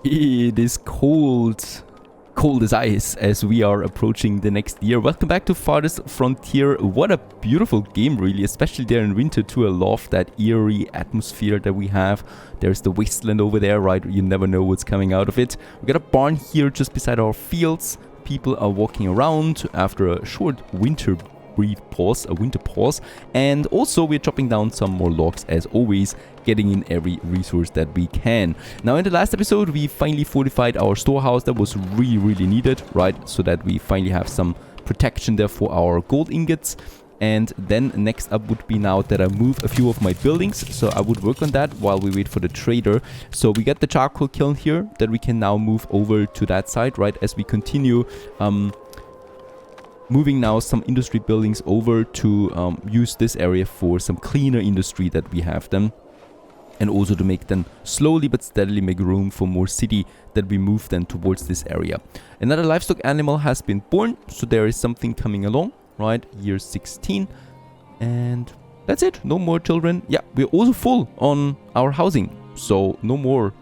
It is cold. Cold as ice as we are approaching the next year. Welcome back to Farthest Frontier. What a beautiful game, really, especially there in winter too. I love that eerie atmosphere that we have. There's the wasteland over there, right? You never know what's coming out of it. We got a barn here just beside our fields. People are walking around after a short winter pause, and also we're chopping down some more logs as always, getting in every resource that we can. Now in the last episode we finally fortified our storehouse. That was really needed, right? So that we finally have some protection there for our gold ingots. And then next up would be now that I move a few of my buildings, so I would work on that while we wait for the trader. So we got the charcoal kiln here that we can now move over to that side, right? As we continue moving now some industry buildings over to use this area for some cleaner industry that we have them. And also to make them slowly but steadily make room for more city that we move then towards this area. Another livestock animal has been born, so there is something coming along, right? Year 16. And that's it. No more children. Yeah, we're also full on our housing. So no more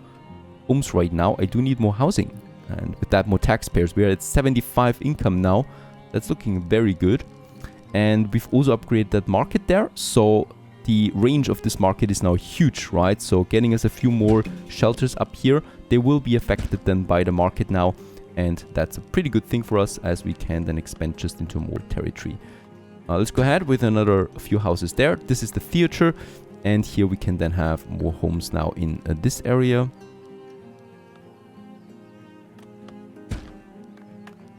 homes right now. I do need more housing. And with that, more taxpayers. We're at 75 income now. That's looking very good. And we've also upgraded that market there. So the range of this market is now huge, right? So getting us a few more shelters up here. They will be affected then by the market now. And that's a pretty good thing for us as we can then expand just into more territory. Let's go ahead with another few houses there. This is the theater. And here we can then have more homes now in this area.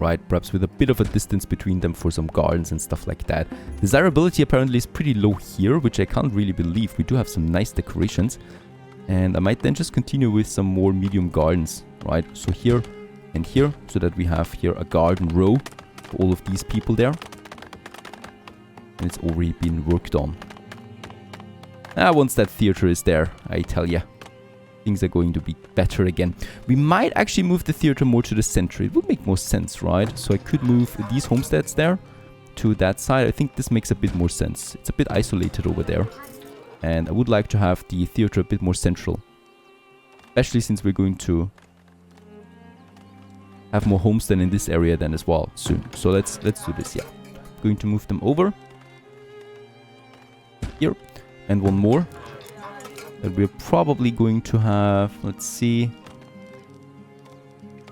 Right, perhaps with a bit of a distance between them for some gardens and stuff like that. Desirability apparently is pretty low here, which I can't really believe. We do have some nice decorations. And I might then just continue with some more medium gardens, right? So here and here, so that we have here a garden row for all of these people there. And it's already been worked on. Once that theater is there, I tell ya, things are going to be better again. We might actually move the theater more to the center. It would make more sense, right? So I could move these homesteads there to that side. I think this makes a bit more sense. It's a bit isolated over there. And I would like to have the theater a bit more central. Especially since we're going to have more homestead in this area then as well soon. So let's do this, yeah. Going to move them over. Here. And one more. That we're probably going to have, let's see,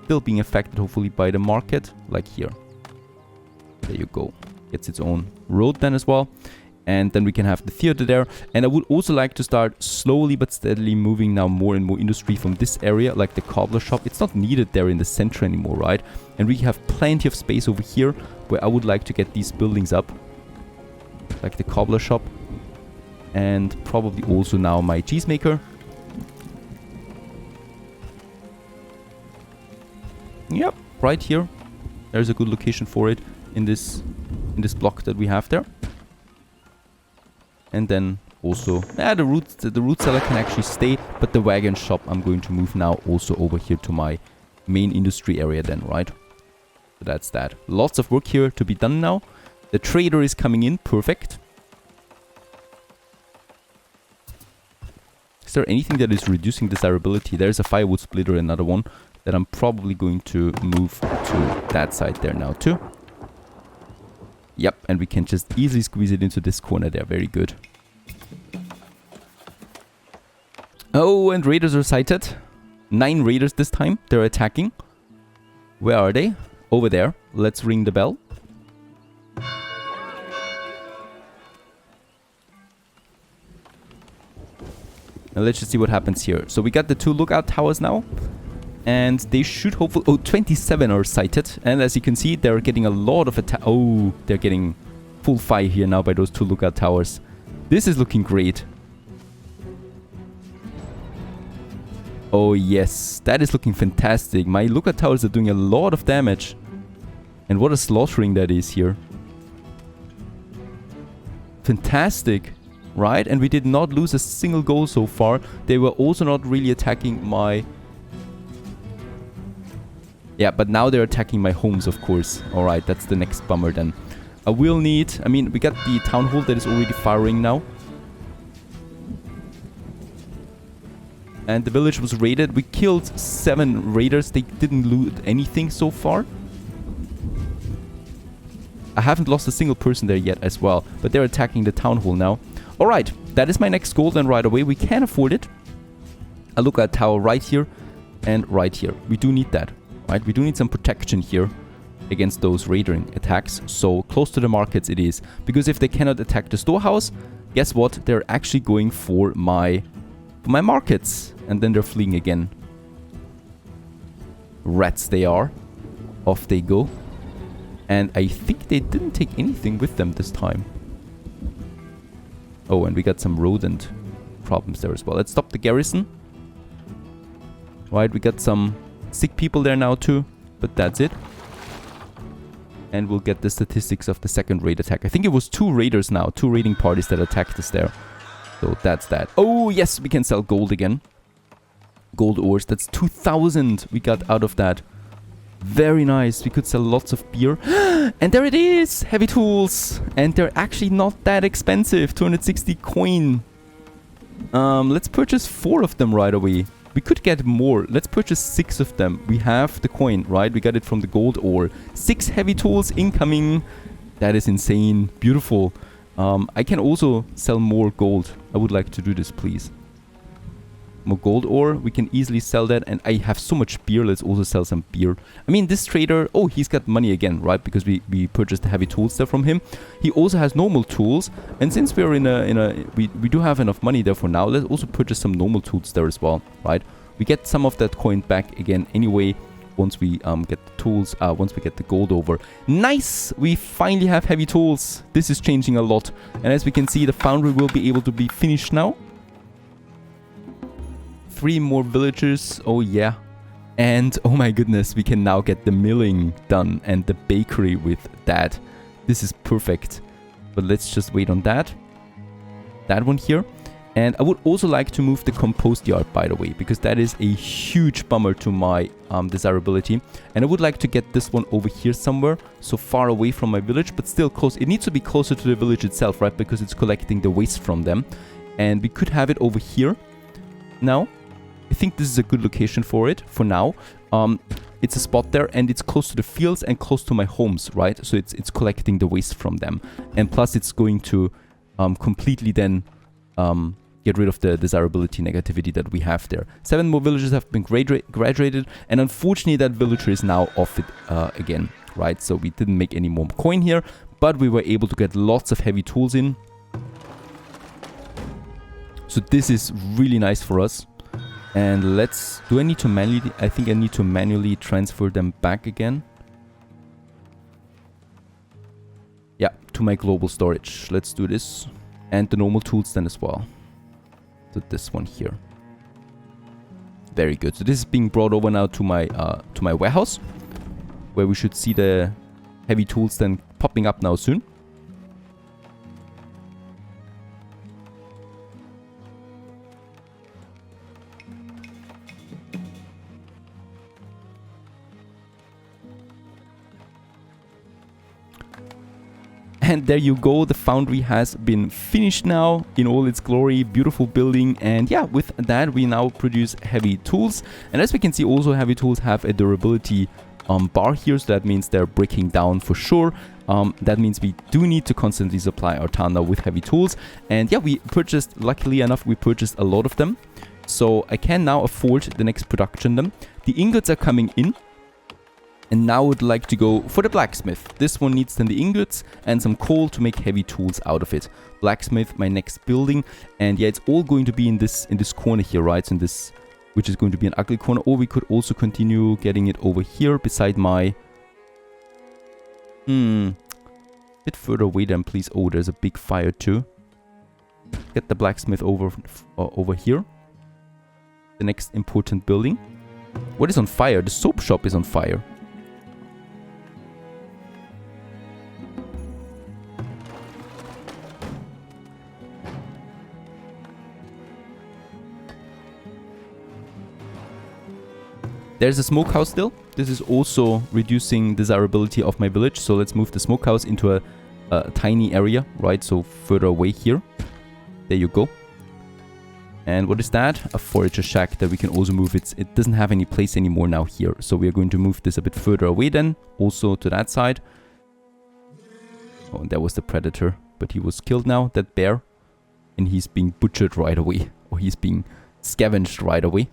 still being affected hopefully by the market, like here. There you go. Gets its own road then as well. And then we can have the theater there. And I would also like to start slowly but steadily moving now more and more industry from this area, like the cobbler shop. It's not needed there in the center anymore, right? And we have plenty of space over here where I would like to get these buildings up, like the cobbler shop. And probably also now my cheesemaker. Yep, right here. There's a good location for it in this block that we have there. And then also, the root cellar can actually stay, but the wagon shop I'm going to move now also over here to my main industry area then, right? So that's that. Lots of work here to be done now. The trader is coming in, perfect. Is there anything that is reducing desirability? There's a firewood splitter, another one, that I'm probably going to move to that side there now too. Yep, and we can just easily squeeze it into this corner there. Very good. Oh, and raiders are sighted. 9 raiders this time. They're attacking. Where are they? Over there. Let's ring the bell. Now let's just see what happens here. So we got the 2 lookout towers now. And they should hopefully... Oh, 27 are sighted. And as you can see, they're getting a lot of attack. Oh, they're getting full fire here now by those 2 lookout towers. This is looking great. Oh, yes. That is looking fantastic. My lookout towers are doing a lot of damage. And what a slaughtering that is here. Fantastic. Right? And we did not lose a single goal so far. They were also not really attacking my... Yeah, but now they're attacking my homes, of course. Alright, that's the next bummer then. I will need... I mean, we got the town hall that is already firing now. And the village was raided. We killed 7 raiders. They didn't loot anything so far. I haven't lost a single person there yet as well. But they're attacking the town hall now. Alright, that is my next goal then right away. We can afford it. I look at tower right here and right here. We do need that, right? We do need some protection here against those raiding attacks. So close to the markets it is. Because if they cannot attack the storehouse, guess what? They're actually going for my markets. And then they're fleeing again. Rats they are. Off they go. And I think they didn't take anything with them this time. Oh, and we got some rodent problems there as well. Let's stop the garrison. Right, we got some sick people there now too. But that's it. And we'll get the statistics of the second raid attack. I think it was 2 raiders now. 2 raiding parties that attacked us there. So that's that. Oh, yes, we can sell gold again. Gold ores. That's 2,000 we got out of that. Very nice. We could sell lots of beer. And there it is. Heavy tools. And they're actually not that expensive. 260 coin. Let's purchase 4 of them right away. We could get more. Let's purchase 6 of them. We have the coin, right? We got it from the gold ore. 6 heavy tools incoming. That is insane. Beautiful. I can also sell more gold. I would like to do this, please. More gold ore. We can easily sell that. And I have so much beer. Let's also sell some beer. I mean, this trader... Oh, he's got money again, right? Because we purchased the heavy tools there from him. He also has normal tools. And since we're we do have enough money there for now, let's also purchase some normal tools there as well, right? We get some of that coin back again anyway. Once we get the tools, once we get the gold over. Nice! We finally have heavy tools. This is changing a lot. And as we can see, the foundry will be able to be finished now. 3 more villagers. Oh yeah. And oh my goodness, we can now get the milling done and the bakery with that. This is perfect. But let's just wait on that. That one here. And I would also like to move the compost yard, by the way, because that is a huge bummer to my desirability. And I would like to get this one over here somewhere, so far away from my village, but still close. It needs to be closer to the village itself, right? Because it's collecting the waste from them. And we could have it over here. Now, I think this is a good location for it, for now. It's a spot there, and it's close to the fields and close to my homes, right? So it's collecting the waste from them. And plus, it's going to completely then... get rid of the desirability negativity that we have there. 7 more villagers have been graduated, and unfortunately that villager is now off it again, right? So we didn't make any more coin here, but we were able to get lots of heavy tools in. So this is really nice for us. And let's... Do I need to manually... I think I need to manually transfer them back again. Yeah, to my global storage. Let's do this. And the normal tools then as well. So this one here. Very good. So this is being brought over now to my warehouse, where we should see the heavy tools then popping up now soon. And there you go, the foundry has been finished now in all its glory, beautiful building. And yeah, with that we now produce heavy tools. And as we can see, also heavy tools have a durability bar here, so that means they're breaking down for sure. That means we do need to constantly supply our town now with heavy tools. And yeah, we purchased, luckily enough, we purchased a lot of them. So I can now afford the next production then. The ingots are coming in. And now I would like to go for the blacksmith. This one needs then the ingots and some coal to make heavy tools out of it. Blacksmith, my next building. And yeah, it's all going to be in this corner here, right? So in this, which is going to be an ugly corner. Or we could also continue getting it over here beside my... A bit further away then, please. Oh, there's a big fire too. Get the blacksmith over here. The next important building. What is on fire? The soap shop is on fire. There's a smokehouse still. This is also reducing desirability of my village. So let's move the smokehouse into a tiny area, right? So further away here. There you go. And what is that? A forager shack that we can also move. It doesn't have any place anymore now here. So we are going to move this a bit further away then. Also to that side. Oh, and that was the predator. But he was killed now, that bear. And he's being butchered right away. Or he's being scavenged right away.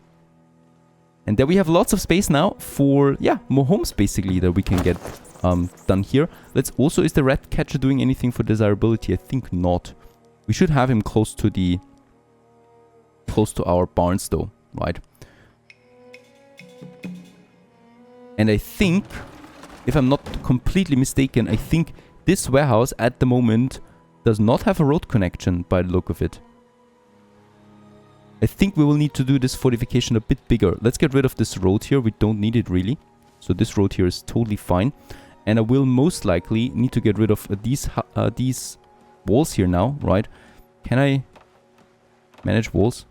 And then we have lots of space now for, yeah, more homes basically that we can get done here. Let's also, is the rat catcher doing anything for desirability? I think not. We should have him close to our barns though, right? And I think, if I'm not completely mistaken, I think this warehouse at the moment does not have a road connection by the look of it. I think we will need to do this fortification a bit bigger. Let's get rid of this road here. We don't need it really. So this road here is totally fine. And I will most likely need to get rid of these walls here now, right? Can I manage walls?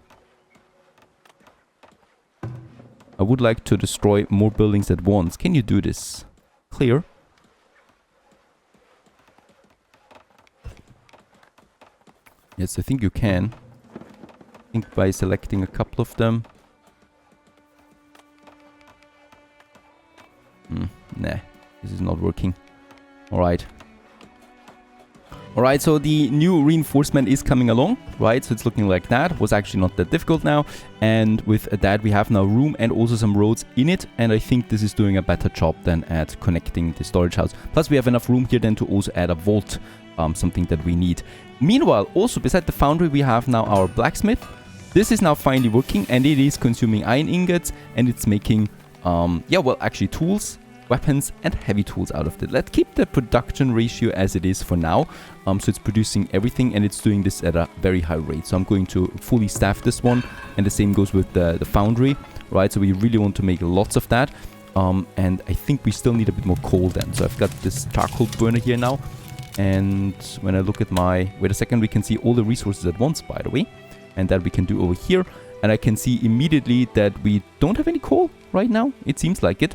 I would like to destroy more buildings at once. Can you do this? Clear. Yes, I think you can. I think by selecting a couple of them. Nah, this is not working. Alright. Alright, so the new reinforcement is coming along, right? So it's looking like that. It was actually not that difficult now. And with that, we have now room and also some roads in it. And I think this is doing a better job than at connecting the storage house. Plus, we have enough room here then to also add a vault, something that we need. Meanwhile, also beside the foundry, we have now our blacksmith. This is now finally working and it is consuming iron ingots and it's making, yeah, well, actually tools, weapons and heavy tools out of it. Let's keep the production ratio as it is for now. So it's producing everything and it's doing this at a very high rate. So I'm going to fully staff this one and the same goes with the foundry, right? So we really want to make lots of that. And I think we still need a bit more coal then. So I've got this charcoal burner here now. And when I look at my, wait a second, we can see all the resources at once, by the way. And that we can do over here. And I can see immediately that we don't have any coal right now. It seems like it.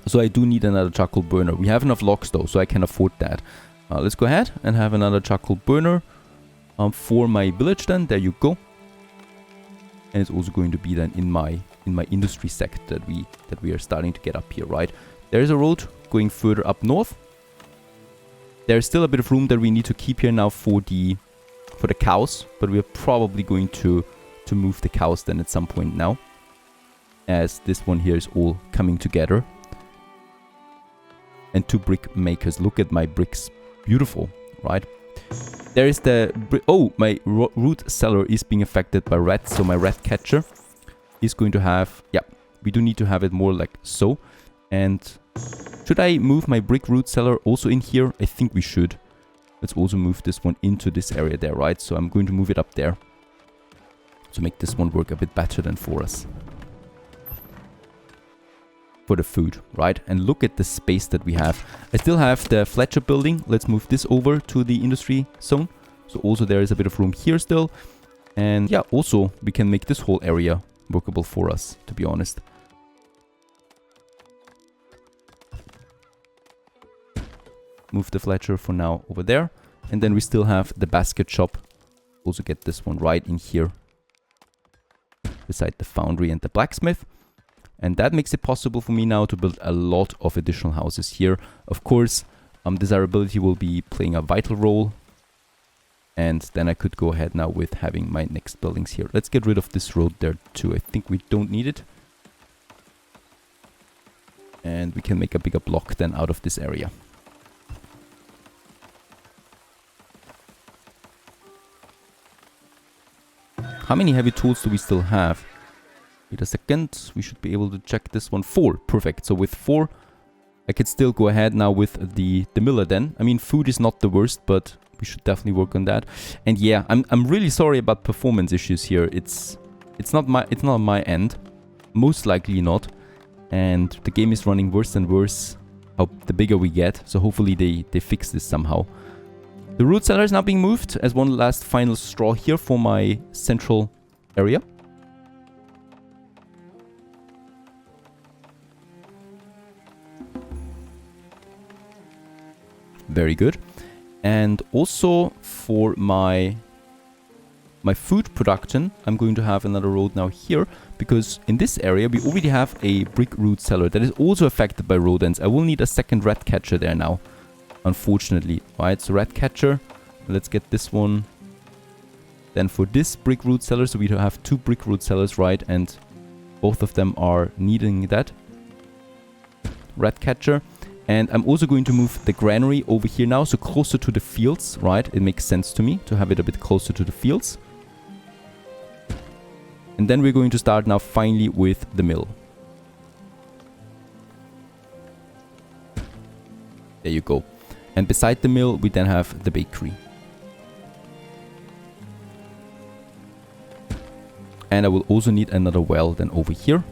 So I do need another charcoal burner. We have enough logs though, so I can afford that. Let's go ahead and have another charcoal burner for my village then. There you go. And it's also going to be then in my industry sector that we are starting to get up here, right? There is a road going further up north. There's still a bit of room that we need to keep here now for the cows, but we're probably going to move the cows then at some point now, as this one here is all coming together. And 2 brick makers. Look at my bricks. Beautiful, right? There is the... Oh, my root cellar is being affected by rats. So my rat catcher is going to have... Yeah, we do need to have it more like so. And should I move my brick root cellar also in here? I think we should. Let's also move this one into this area there, right? So I'm going to move it up there to make this one work a bit better than for us. For the food, right? And look at the space that we have. I still have the Fletcher building. Let's move this over to the industry zone. So also there is a bit of room here still. And yeah, also we can make this whole area workable for us, to be honest. Move the Fletcher for now over there. And then we still have the basket shop. Also get this one right in here, beside the foundry and the blacksmith. And that makes it possible for me now to build a lot of additional houses here. Of course, desirability will be playing a vital role. And then I could go ahead now with having my next buildings here. Let's get rid of this road there too. I think we don't need it. And we can make a bigger block then out of this area. How many heavy tools do we still have? Wait a second, we should be able to check this one. 4, perfect. So with 4, I could still go ahead now with the miller then. I mean, food is not the worst, but we should definitely work on that. And yeah, I'm really sorry about performance issues here. It's not on my end, most likely not. And the game is running worse and worse the bigger we get. So hopefully they fix this somehow. The root cellar is now being moved as one last final straw here for my central area. Very good. And also for my my food production, I'm going to have another road now here, because in this area we already have a brick root cellar that is also affected by rodents. I will need a second rat catcher there now, unfortunately. Alright, so rat catcher, let's get this one. Then for this brick root cellar, so we have 2 brick root cellars, right, and both of them are needing that rat catcher. And I'm also going to move the granary over here now, so closer to the fields, right? It makes sense to me to have it a bit closer to the fields. And then we're going to start now finally with the mill. There you go. And beside the mill, we then have the bakery. And I will also need another well then over here.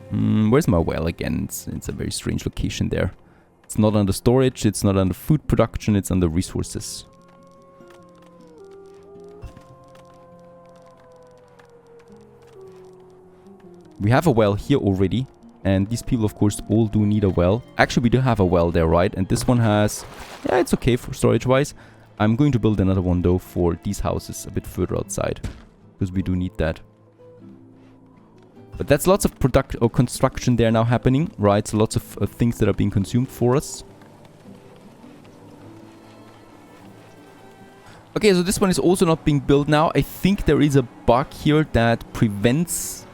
Where's my well again? It's a very strange location there. It's not under storage, it's not under food production, it's under resources. We have a well here already. And these people, of course, all do need a well. Actually, we do have a well there, right? And this one has... yeah, it's okay for storage-wise. I'm going to build another one, though, for these houses a bit further outside. Because we do need that. But that's lots of construction there now happening, right? So lots of things that are being consumed for us. Okay, so this one is also not being built now. I think there is a bug here that prevents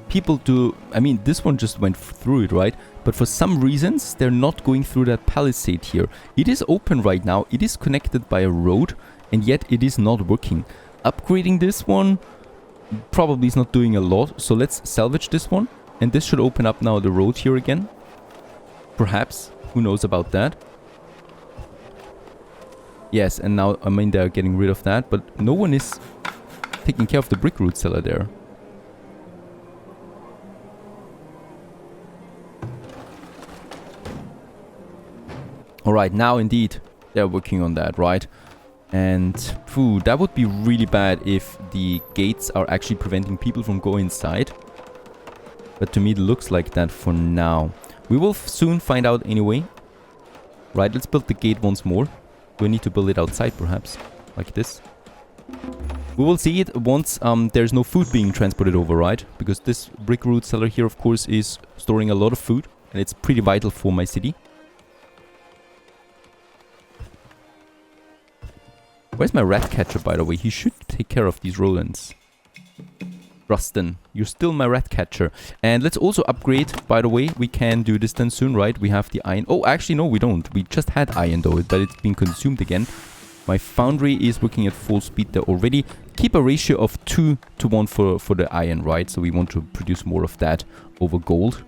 people to... I mean, this one just went through it, right? But for some reasons, they're not going through that palisade here. It is open right now. It is connected by a road, and yet it is not working. Upgrading this one probably is not doing a lot. So let's salvage this one. And this should open up now the road here again. Perhaps. Who knows about that? Yes, and now, I mean, they're getting rid of that. But no one is taking care of the brick root cellar there. Alright, now indeed, they're working on that, right? And, phew, that would be really bad if the gates are actually preventing people from going inside. But to me, it looks like that for now. We will soon find out anyway. Right, let's build the gate once more. We need to build it outside, perhaps, like this. We will see it once there's no food being transported over, right? Because this brick root cellar here, of course, is storing a lot of food. And it's pretty vital for my city. Where's my rat catcher, by the way? He should take care of these rodents. Rustin, you're still my rat catcher. And let's also upgrade, by the way. We can do this then soon, right? We have the iron. Oh, actually, no, we don't. We just had iron, though, but it's been consumed again. My foundry is working at full speed there already. Keep a ratio of 2:1 for the iron, right? So we want to produce more of that over gold.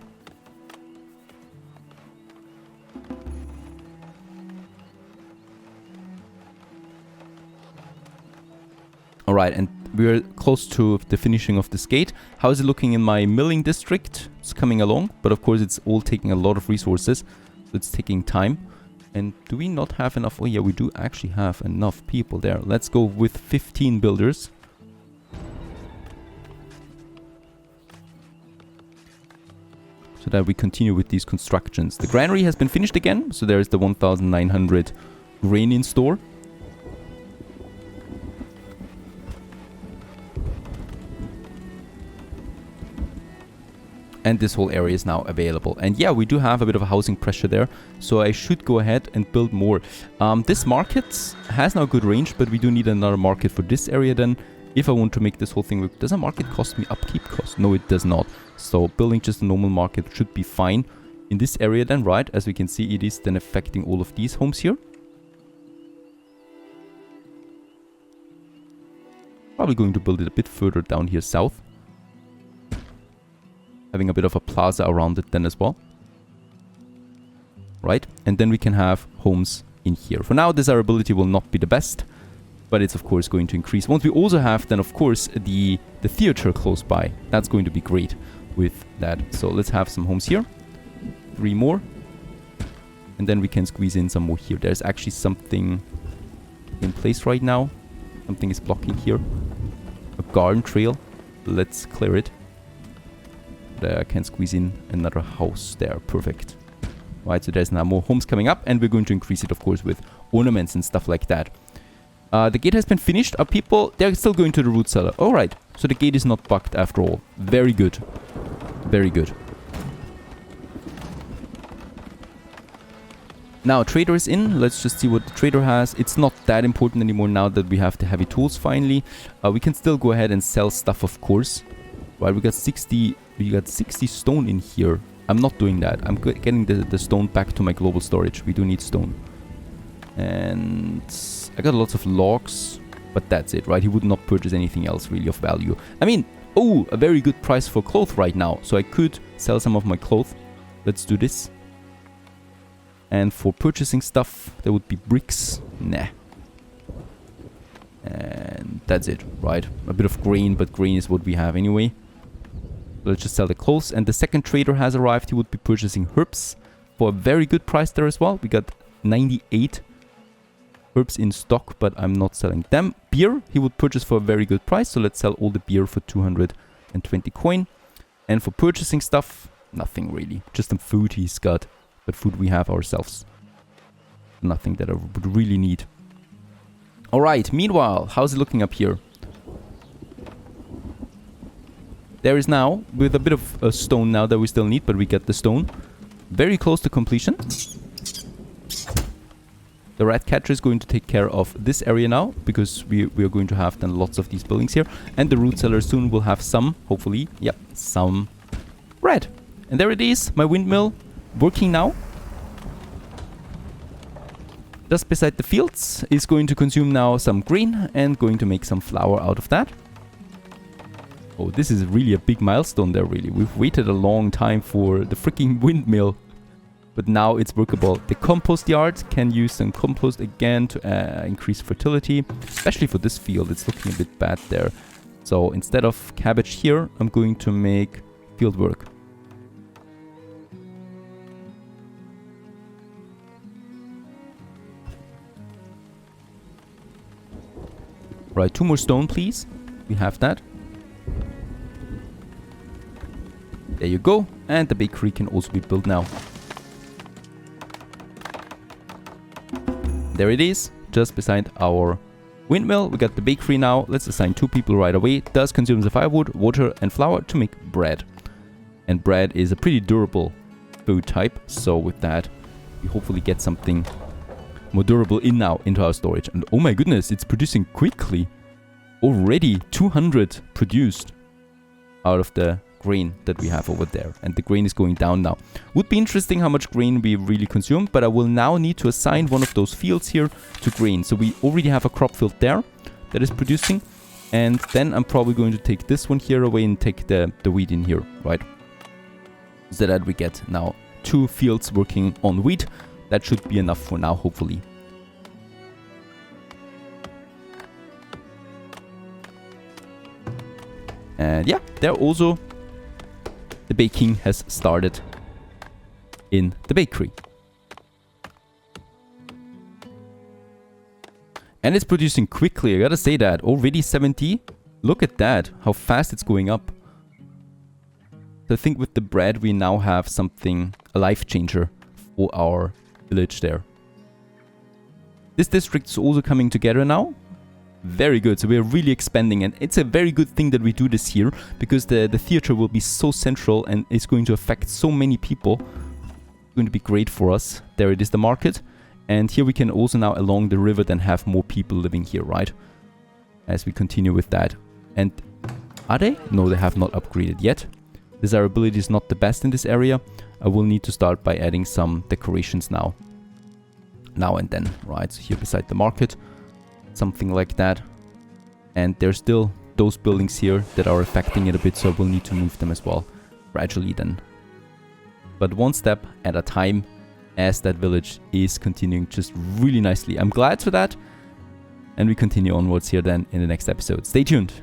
Alright, and we're close to the finishing of this gate. How is it looking in my milling district? It's coming along, but of course it's all taking a lot of resources, so it's taking time. And do we not have enough? Oh yeah, we do actually have enough people there. Let's go with 15 builders. So that we continue with these constructions. The granary has been finished again, so there is the 1,900 grain in store. And this whole area is now available. And yeah, we do have a bit of a housing pressure there. So I should go ahead and build more. This market has now good range, but we do need another market for this area then. If I want to make this whole thing work. Does a market cost me upkeep cost? No, it does not. So building just a normal market should be fine. In this area then, right? As we can see, it is then affecting all of these homes here. Probably going to build it a bit further down here south. Having a bit of a plaza around it then as well. Right? And then we can have homes in here. For now, desirability will not be the best, but it's of course going to increase. Once we also have then of course the theater close by. That's going to be great with that. So let's have some homes here. 3 more. And then we can squeeze in some more here. There's actually something in place right now. Something is blocking here. A garden trail. Let's clear it. There I can squeeze in another house there. Perfect. Right, so there's now more homes coming up, and we're going to increase it, of course, with ornaments and stuff like that. The gate has been finished. Are people... They're still going to the root cellar. Alright. So the gate is not bugged after all. Very good. Very good. Now, trader is in. Let's just see what the trader has. It's not that important anymore now that we have the heavy tools finally. We can still go ahead and sell stuff, of course. Right, we got 60 stone in here. I'm not doing that. I'm getting the stone back to my global storage. We do need stone. And I got lots of logs, but that's it, right? He would not purchase anything else really of value. I mean, oh, a very good price for clothes right now. So I could sell some of my clothes. Let's do this. And for purchasing stuff, there would be bricks. Nah. And that's it, right? A bit of grain, but grain is what we have anyway. Let's just sell the clothes. And the second trader has arrived. He would be purchasing herbs for a very good price there as well. We got 98 herbs in stock, but I'm not selling them. Beer, he would purchase for a very good price. So let's sell all the beer for 220 coin. And for purchasing stuff, nothing really. Just some food he's got. But food we have ourselves. Nothing that I would really need. Alright, meanwhile, how's it looking up here? There is now, with a bit of stone now that we still need, but we get the stone. Very close to completion. The rat catcher is going to take care of this area now, because we are going to have then lots of these buildings here. And the root cellar soon will have some, hopefully, yep, some bread. And there it is, my windmill working now. Just beside the fields is going to consume now some grain and going to make some flour out of that. Oh, this is really a big milestone there, really. We've waited a long time for the freaking windmill. But now it's workable. The compost yard can use some compost again to increase fertility. Especially for this field, it's looking a bit bad there. So instead of cabbage here, I'm going to make field work. Right, 2 more stone, please. We have that. There you go. And the bakery can also be built now. There it is, just beside our windmill. We got the bakery now. Let's assign 2 people right away. It does consume the firewood, water and flour to make bread. And bread is a pretty durable food type. So with that, we hopefully get something more durable into our storage. And oh my goodness, it's producing quickly. Already 200 produced out of the grain that we have over there. And the grain is going down now. Would be interesting how much grain we really consume, but I will now need to assign one of those fields here to grain. So we already have a crop field there that is producing. And then I'm probably going to take this one here away and take the wheat in here, right? So that we get now 2 fields working on wheat. That should be enough for now, hopefully. And yeah, there also the baking has started in the bakery. And it's producing quickly, I gotta say that. Already 70. Look at that, how fast it's going up. So I think with the bread we now have something, a life changer for our village there. This district is also coming together now. Very good, so we're really expanding, and it's a very good thing that we do this here, because the theater will be so central and it's going to affect so many people. It's going to be great for us. There it is, the market. And here we can also now along the river then have more people living here, right? As we continue with that. And are they? No, they have not upgraded yet. Desirability is not the best in this area. I will need to start by adding some decorations now. Now and then, right? So here beside the market. Something like that. And there's still those buildings here that are affecting it a bit, so I will need to move them as well gradually then. But one step at a time, as that village is continuing just really nicely. I'm glad for that. And we continue onwards here then in the next episode. Stay tuned.